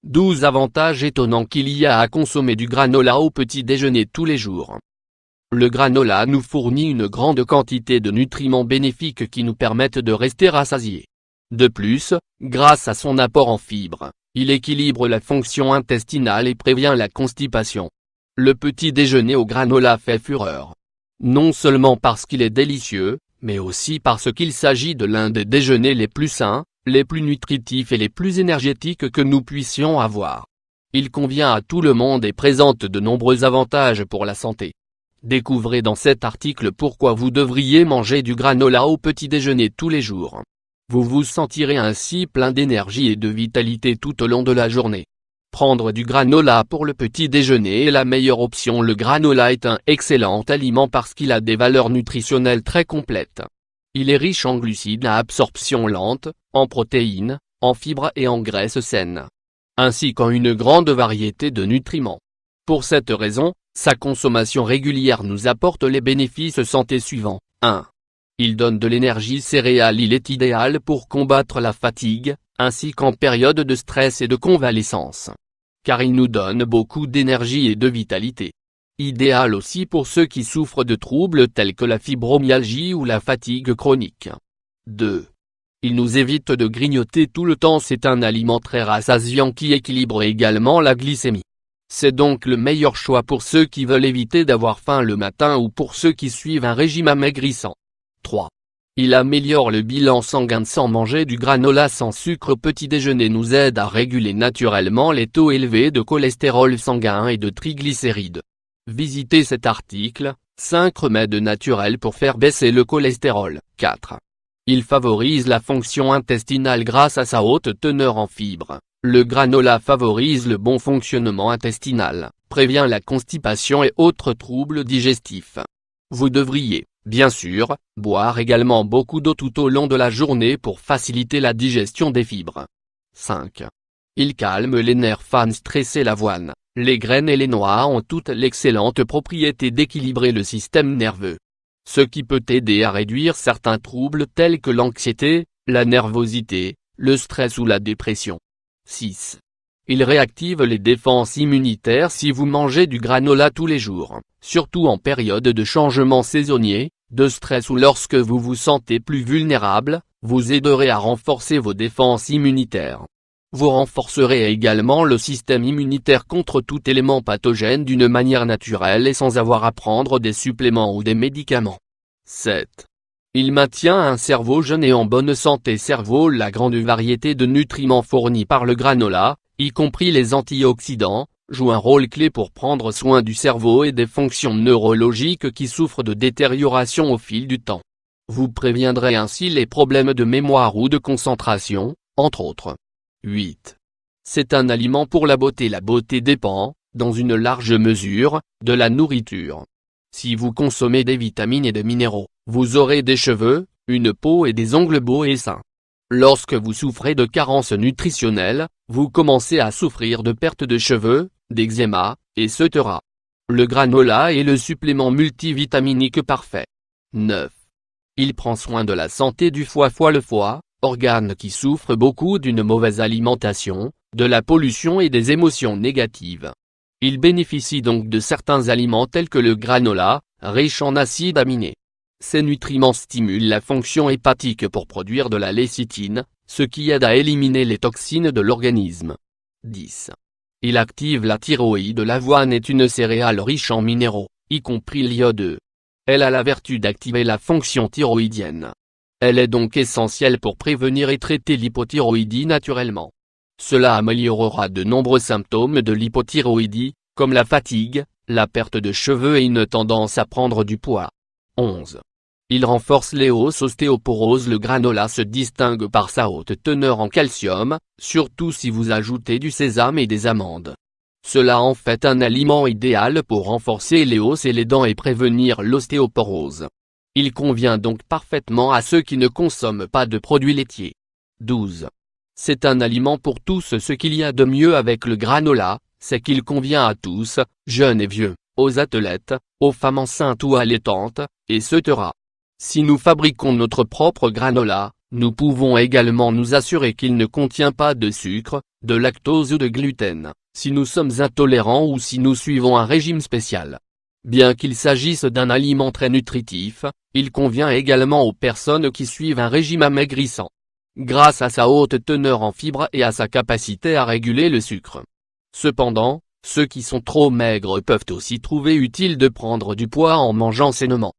12 avantages étonnants qu'il y a à consommer du granola au petit déjeuner tous les jours. Le granola nous fournit une grande quantité de nutriments bénéfiques qui nous permettent de rester rassasiés. De plus, grâce à son apport en fibres, il équilibre la fonction intestinale et prévient la constipation. Le petit déjeuner au granola fait fureur. Non seulement parce qu'il est délicieux, mais aussi parce qu'il s'agit de l'un des déjeuners les plus sains, les plus nutritifs et les plus énergétiques que nous puissions avoir. Il convient à tout le monde et présente de nombreux avantages pour la santé. Découvrez dans cet article pourquoi vous devriez manger du granola au petit déjeuner tous les jours. Vous vous sentirez ainsi plein d'énergie et de vitalité tout au long de la journée. Prendre du granola pour le petit déjeuner est la meilleure option. Le granola est un excellent aliment parce qu'il a des valeurs nutritionnelles très complètes. Il est riche en glucides à absorption lente, en protéines, en fibres et en graisses saines, ainsi qu'en une grande variété de nutriments. Pour cette raison, sa consommation régulière nous apporte les bénéfices santé suivants. 1. Il donne de l'énergie céréale. Il est idéal pour combattre la fatigue, ainsi qu'en période de stress et de convalescence. Car il nous donne beaucoup d'énergie et de vitalité. Idéal aussi pour ceux qui souffrent de troubles tels que la fibromyalgie ou la fatigue chronique. 2. Il nous évite de grignoter tout le temps. C'est un aliment très rassasiant qui équilibre également la glycémie. C'est donc le meilleur choix pour ceux qui veulent éviter d'avoir faim le matin ou pour ceux qui suivent un régime amaigrissant. 3. Il améliore le bilan sanguin. Sans manger du granola sans sucre au petit déjeuner nous aide à réguler naturellement les taux élevés de cholestérol sanguin et de triglycérides. Visitez cet article, 5 remèdes naturels pour faire baisser le cholestérol. 4. Il favorise la fonction intestinale grâce à sa haute teneur en fibres. Le granola favorise le bon fonctionnement intestinal, prévient la constipation et autres troubles digestifs. Vous devriez, bien sûr, boire également beaucoup d'eau tout au long de la journée pour faciliter la digestion des fibres. 5. Il calme les nerfs. Fans stressés. L'avoine, les graines et les noix ont toutes l'excellente propriété d'équilibrer le système nerveux, ce qui peut aider à réduire certains troubles tels que l'anxiété, la nervosité, le stress ou la dépression. 6. Il réactive les défenses immunitaires. Si vous mangez du granola tous les jours, surtout en période de changement saisonnier, de stress ou lorsque vous vous sentez plus vulnérable, vous aiderez à renforcer vos défenses immunitaires. Vous renforcerez également le système immunitaire contre tout élément pathogène d'une manière naturelle et sans avoir à prendre des suppléments ou des médicaments. 7. Il maintient un cerveau jeune et en bonne santé. Cerveau. La grande variété de nutriments fournis par le granola, y compris les antioxydants, joue un rôle clé pour prendre soin du cerveau et des fonctions neurologiques qui souffrent de détérioration au fil du temps. Vous préviendrez ainsi les problèmes de mémoire ou de concentration, entre autres. 8. C'est un aliment pour la beauté. La beauté dépend, dans une large mesure, de la nourriture. Si vous consommez des vitamines et des minéraux, vous aurez des cheveux, une peau et des ongles beaux et sains. Lorsque vous souffrez de carences nutritionnelles, vous commencez à souffrir de perte de cheveux, d'eczéma, etc. Le granola est le supplément multivitaminique parfait. 9. Il prend soin de la santé du foie. Le foie, organe qui souffre beaucoup d'une mauvaise alimentation, de la pollution et des émotions négatives. Il bénéficie donc de certains aliments tels que le granola, riche en acides aminés. Ces nutriments stimulent la fonction hépatique pour produire de la lécithine, ce qui aide à éliminer les toxines de l'organisme. 10. Il active la thyroïde. L'avoine est une céréale riche en minéraux, y compris l'iode. Elle a la vertu d'activer la fonction thyroïdienne. Elle est donc essentielle pour prévenir et traiter l'hypothyroïdie naturellement. Cela améliorera de nombreux symptômes de l'hypothyroïdie, comme la fatigue, la perte de cheveux et une tendance à prendre du poids. 11. Il renforce les os. Ostéoporose. Le granola se distingue par sa haute teneur en calcium, surtout si vous ajoutez du sésame et des amandes. Cela en fait un aliment idéal pour renforcer les os et les dents et prévenir l'ostéoporose. Il convient donc parfaitement à ceux qui ne consomment pas de produits laitiers. 12. C'est un aliment pour tous. Ce qu'il y a de mieux avec le granola, c'est qu'il convient à tous, jeunes et vieux, aux athlètes, aux femmes enceintes ou allaitantes, etc. Si nous fabriquons notre propre granola, Nous pouvons également nous assurer qu'il ne contient pas de sucre, de lactose ou de gluten, si nous sommes intolérants ou si nous suivons un régime spécial. Bien qu'il s'agisse d'un aliment très nutritif, il convient également aux personnes qui suivent un régime amaigrissant, grâce à sa haute teneur en fibres et à sa capacité à réguler le sucre. Cependant, ceux qui sont trop maigres peuvent aussi trouver utile de prendre du poids en mangeant sainement.